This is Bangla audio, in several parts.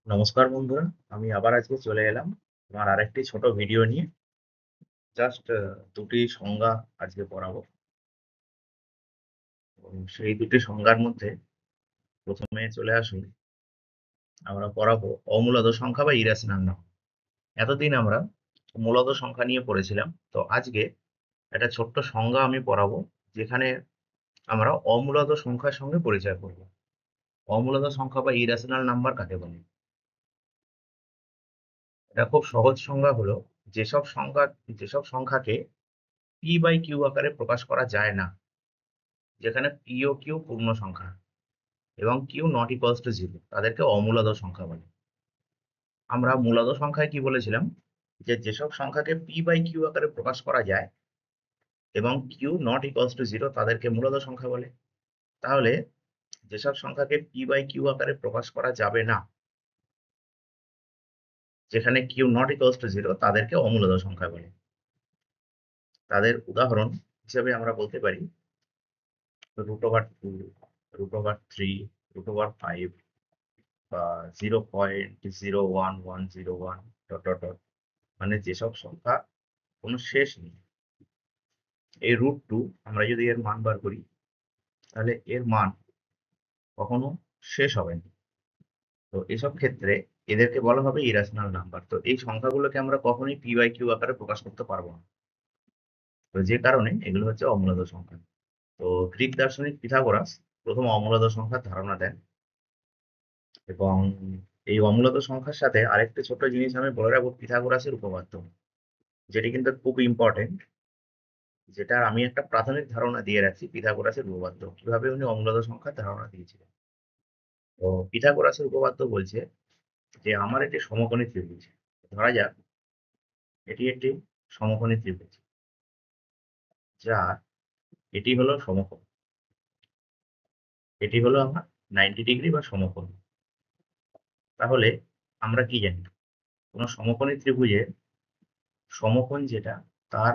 নমস্কার বন্ধুরা, আমি আবার আজকে চলে এলাম আমার আরেকটি ছোট ভিডিও নিয়ে। জাস্ট দুটি সংজ্ঞা আজকে পড়াবো এবং সেই দুটি সংজ্ঞার মধ্যে প্রথমে চলে আসুন। আমরা পড়াবো অমূলদ সংখ্যা বা ইরেশনাল নাম্বার। এতদিন আমরা মূলদ সংখ্যা নিয়ে পড়েছিলাম, তো আজকে একটা ছোট্ট সংজ্ঞা আমি পড়াবো, যেখানে আমরা অমূলদ সংখ্যার সঙ্গে পরিচয় করব। অমূলদ সংখ্যা বা ইরেশনাল নাম্বার কাকে বলে? এটা খুব সহজ সংজ্ঞা হলো, যেসব সংখ্যাকে পি বাই কিউ আকারে প্রকাশ করা যায় না, যেখানে পি ও কিউ পূর্ণ সংখ্যা এবং Q not equals to zero, তাদেরকে অমূলদ সংখ্যা বলে। আমরা মূলদ সংখ্যায় কি বলেছিলাম, যে যেসব সংখ্যাকে পি বাই কিউ আকারে প্রকাশ করা যায় এবং Q not equals to zero, তাদেরকে মূলদ সংখ্যা বলে। তাহলে যেসব সংখ্যাকে পি বাই কিউ আকারে প্রকাশ করা যাবে না, যেখানে Q not equals to zero, তাদেরকে অমূলদ সংখ্যা বলে। তাদের উদাহরণ হিসেবে আমরা বলতে পারি √2, √3, √5 বা 0.01101 ডট ডট ডট, মানে যেসব সংখ্যা কোনো শেষ নেই। এই √2 আমরা যদি এর মান বার করি, তাহলে এর মান কখনো শেষ হবে না। তো এসব ক্ষেত্রে এদেরকে বলা হবে ইরেশনাল নাম্বার। তো এই সংখ্যাগুলোকে আমরা কখনোই পি বাই কিউ আকারে প্রকাশ করতে পারবো না। তো যে কারণে এগুলো হচ্ছে অমূলদ সংখ্যা। তো গ্রিক দার্শনিক পিথাগোরাস প্রথম অমূলদ সংখ্যার ধারণা দেন, এবং এই অমূলদ সংখ্যার সাথে আরেকটি ছোট্ট জিনিস আমি বলে রাখবো, পিথাগোরাসের উপপাদ্য, যেটি কিন্তু খুব ইম্পর্টেন্ট, যেটা আমি একটা প্রাথমিক ধারণা দিয়ে রাখছি। পিথাগোরাসের উপপাদ্য কিভাবে উনি অম্লদ সংখ্যার ধারণা দিয়েছিলেন। তো পিথাগোরাসের উপপাদ্য বলছে যে আমার একটি সমকোণী ত্রিভুজ, ধরা যাক এটি একটি সমকোণী ত্রিভুজ, যার এটি হলো সমকোণ, এটি হলো আমার 90 ডিগ্রি বা সমকোণ। তাহলে আমরা কি জানি, কোন সমকোণী ত্রিভুজের সমকোণ যেটা, তার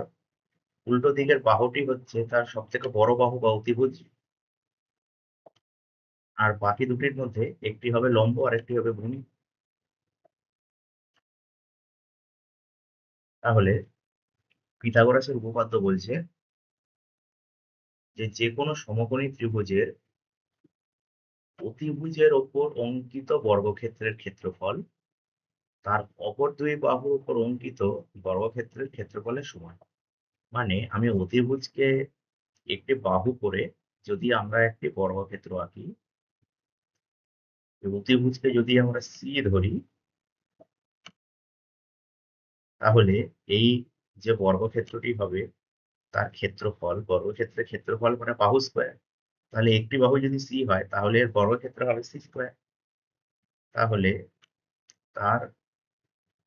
উল্টো দিকের বাহুটি হচ্ছে তার সব থেকে বড় বাহু বা অতিভুজ, আর বাকি দুটির মধ্যে একটি হবে লম্ব আর একটি হবে ভূমি। তাহলে পিথাগোরাসের উপপাদ্য বলছে যে যে কোনো সমকোণী ত্রিভুজের অতিভুজের ওপর অঙ্কিত বর্গক্ষেত্রের ক্ষেত্রফল তার অপর দুই বাহুর উপর অঙ্কিত বর্গক্ষেত্রের ক্ষেত্রফলের সমান। মানে আমি অতিভুজকে একটি বাহু করে যদি আমরা একটি বর্গক্ষেত্র আঁকি, অতিভুজকে যদি আমরা সি ধরি, তাহলে এই যে বর্গক্ষেত্রটি হবে তার ক্ষেত্রফল, বর্গক্ষেত্রের ক্ষেত্রফল মানে বাহু স্কোয়ার। তাহলে একটি বাহু যদি সি হয়, তাহলে এর বর্গক্ষেত্র হবে সি স্কোয়ার। তাহলে তার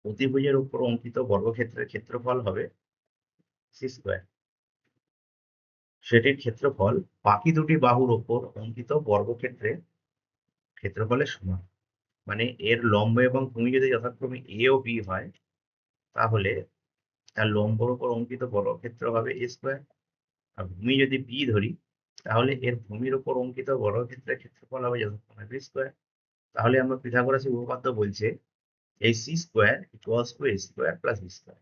অতিভুজের উপর অঙ্কিত বর্গক্ষেত্রের ক্ষেত্রফল হবে সি স্কোয়ার। সেটির ক্ষেত্রফল বাকি দুটি বাহুর উপর অঙ্কিত বর্গক্ষেত্রের ক্ষেত্রফলের সমান। মানে এর লম্ব এবং ভূমি যদি যথাক্রমে এ ও বি হয়, তাহলে তার লম্বর উপর অঙ্কিত বর্গক্ষেত্র হবে এ স্কোয়ার। আর ভূমি যদি বি ধরি, তাহলে এর ভূমির উপর অঙ্কিত বর্গক্ষেত্রের ক্ষেত্রফল হবে যথাক্রমে বি স্কোয়ার। তাহলে আমরা পিথাগোরাসের উপপাদ্য বলছে এই C square equals to A square plus B square.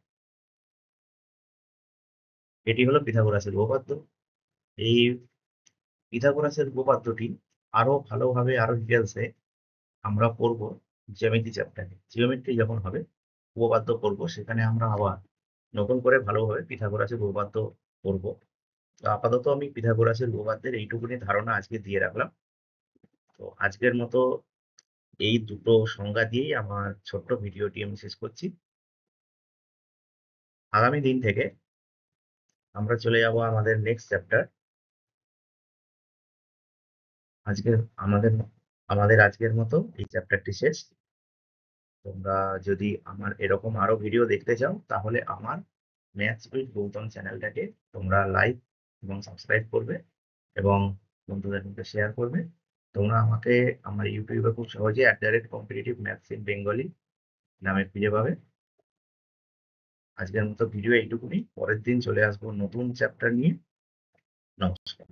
এটি হলো পিথাগোরাসের উপপাদ্য। এই পিথাগোরাসের উপপাদ্যটি আরো ভালোভাবে, আরো ডিটেলসে আমরা পড়বো জ্যামিতি চ্যাপ্টারে। জিওমেট্রি যখন হবে উপপাদ্য পড়বো, সেখানে আমরা আবার নতুন করে ভালোভাবে পিথাগোরাসের উপপাদ্য পড়বো। তো আপাতত আমি পিথাগোরাসের উপপাদ্যের এইটুকুনি ধারণা আজকে দিয়ে রাখলাম। তো আজকের মতো এই দুটো সংজ্ঞা দিয়েই আমার ছোট্ট ভিডিওটি আমি শেষ করছি। আগামী দিন থেকে আমরা চলে যাব আমাদের নেক্সট চ্যাপ্টার। আজকের আমাদের আমাদের আজকের মতো এই চ্যাপ্টারটি শেষ। তোমরা যদি আমার এরকম আরো ভিডিও দেখতে চাও, তাহলে আমার ম্যাথস উইথ গৌতম চ্যানেলটাকে তোমরা লাইক এবং সাবস্ক্রাইব করবে এবং বন্ধুদের মধ্যে শেয়ার করবে। তোমরা আমাকে আমার ইউটিউবে খুব সহজে @কম্পিটিটিভ ম্যাথস ইন বেঙ্গলি নামে খুঁজে পাবে। আজকের মতো ভিডিও এইটুকুনি, পরের দিন চলে আসবো নতুন চ্যাপ্টার নিয়ে। নমস্কার।